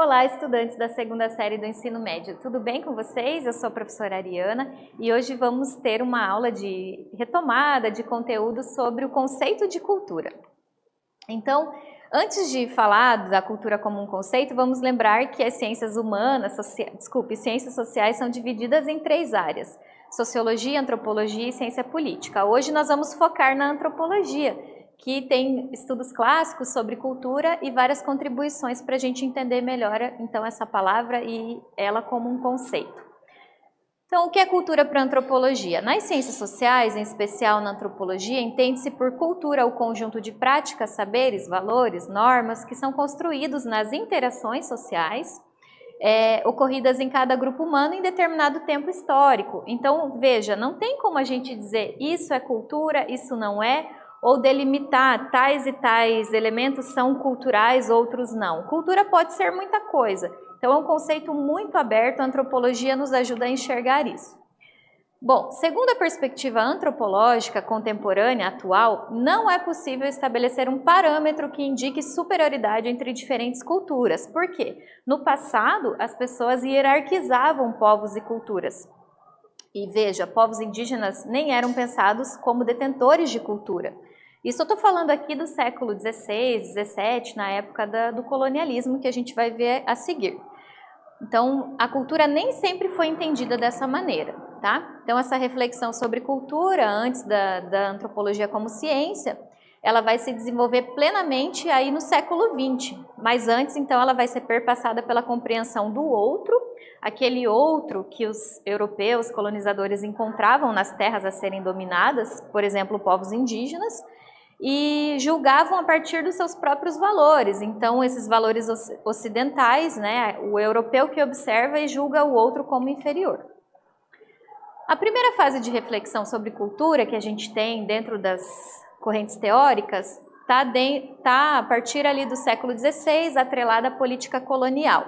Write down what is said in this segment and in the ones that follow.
Olá, estudantes da segunda série do ensino médio, tudo bem com vocês? Eu sou a professora Ariana e hoje vamos ter uma aula de retomada de conteúdo sobre o conceito de cultura. Então, antes de falar da cultura como um conceito, vamos lembrar que as ciências humanas, ciências sociais são divididas em 3 áreas: sociologia, antropologia e ciência política. Hoje nós vamos focar na antropologia, que tem estudos clássicos sobre cultura e várias contribuições para a gente entender melhor então essa palavra e ela como um conceito. Então, o que é cultura para a antropologia? Nas ciências sociais, em especial na antropologia, entende-se por cultura o conjunto de práticas, saberes, valores, normas que são construídos nas interações sociais ocorridas em cada grupo humano em determinado tempo histórico. Então, veja, não tem como a gente dizer isso é cultura, isso não é, ou delimitar tais e tais elementos são culturais, outros não. Cultura pode ser muita coisa. Então, é um conceito muito aberto, a antropologia nos ajuda a enxergar isso. Bom, segundo a perspectiva antropológica contemporânea, atual, não é possível estabelecer um parâmetro que indique superioridade entre diferentes culturas. Por quê? No passado, as pessoas hierarquizavam povos e culturas. E veja, povos indígenas nem eram pensados como detentores de cultura. Isso eu estou falando aqui do século XVI, XVII, na época do colonialismo, que a gente vai ver a seguir. Então, a cultura nem sempre foi entendida dessa maneira, tá? Então, essa reflexão sobre cultura, antes da antropologia como ciência, ela vai se desenvolver plenamente aí no século XX. Mas antes, então, ela vai ser perpassada pela compreensão do outro, aquele outro que os europeus colonizadores encontravam nas terras a serem dominadas, por exemplo, povos indígenas, e julgavam a partir dos seus próprios valores. Então, esses valores ocidentais, né, o europeu que observa e julga o outro como inferior. A primeira fase de reflexão sobre cultura que a gente tem dentro das correntes teóricas está a partir ali do século XVI, atrelada à política colonial.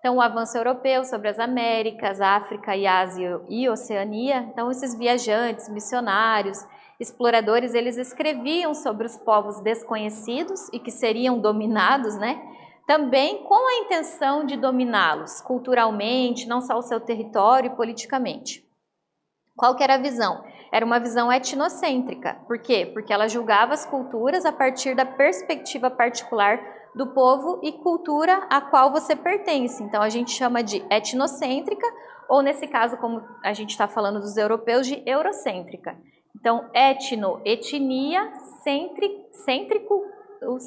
Então, o avanço europeu sobre as Américas, África e Ásia e Oceania. Então, esses viajantes, missionários, exploradores, eles escreviam sobre os povos desconhecidos e que seriam dominados, né? Também com a intenção de dominá-los culturalmente, não só o seu território e politicamente. Qual que era a visão? Era uma visão etnocêntrica. Por quê? Porque ela julgava as culturas a partir da perspectiva particular do povo e cultura a qual você pertence. Então, a gente chama de etnocêntrica, ou nesse caso, como a gente está falando dos europeus, de eurocêntrica. Então, etnia, cêntrico,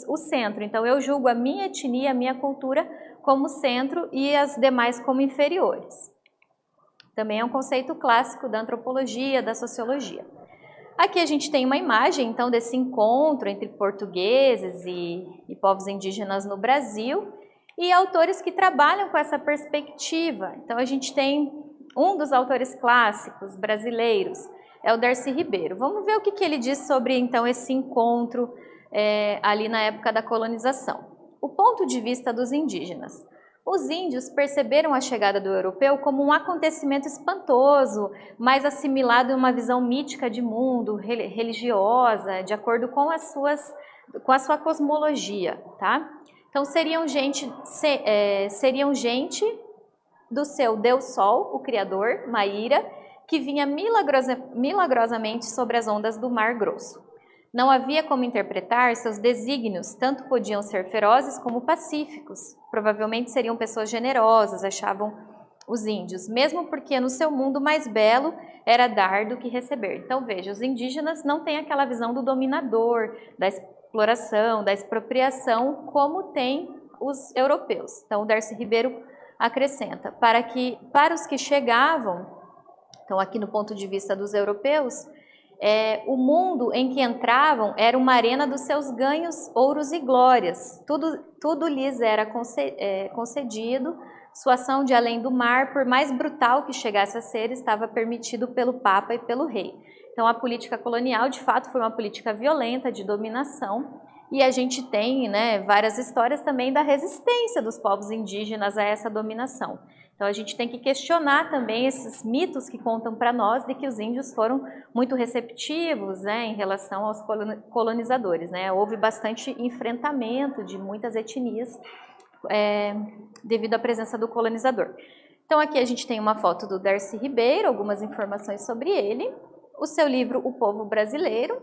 o centro. Então, eu julgo a minha etnia, a minha cultura como centro e as demais como inferiores. Também é um conceito clássico da antropologia, da sociologia. Aqui a gente tem uma imagem, então, desse encontro entre portugueses e povos indígenas no Brasil e autores que trabalham com essa perspectiva. Então, a gente tem um dos autores clássicos brasileiros, é o Darcy Ribeiro. Vamos ver o que ele diz sobre, então, esse encontro ali na época da colonização. O ponto de vista dos indígenas. Os índios perceberam a chegada do europeu como um acontecimento espantoso, mais assimilado em uma visão mítica de mundo, religiosa, de acordo com a sua cosmologia, tá? Então, seriam gente do seu Deus Sol, o Criador, Maíra, que vinha milagrosamente sobre as ondas do Mar Grosso. Não havia como interpretar seus desígnios, tanto podiam ser ferozes como pacíficos. Provavelmente seriam pessoas generosas, achavam os índios, mesmo porque no seu mundo mais belo era dar do que receber. Então veja, os indígenas não têm aquela visão do dominador, da exploração, da expropriação, como tem os europeus. Então o Darcy Ribeiro acrescenta, para os que chegavam, então aqui no ponto de vista dos europeus, o mundo em que entravam era uma arena dos seus ganhos, ouros e glórias. Tudo lhes era concedido, sua ação de além do mar, por mais brutal que chegasse a ser, estava permitido pelo Papa e pelo rei. Então a política colonial, de fato, foi uma política violenta de dominação, e a gente tem, né, várias histórias também da resistência dos povos indígenas a essa dominação. Então a gente tem que questionar também esses mitos que contam para nós de que os índios foram muito receptivos, né, em relação aos colonizadores, né? Houve bastante enfrentamento de muitas etnias devido à presença do colonizador. Então aqui a gente tem uma foto do Darcy Ribeiro, algumas informações sobre ele, o seu livro O Povo Brasileiro.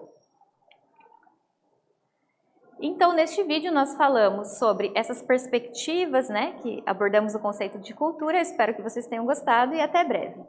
Então neste vídeo nós falamos sobre essas perspectivas, né, que abordamos o conceito de cultura. Eu espero que vocês tenham gostado e até breve.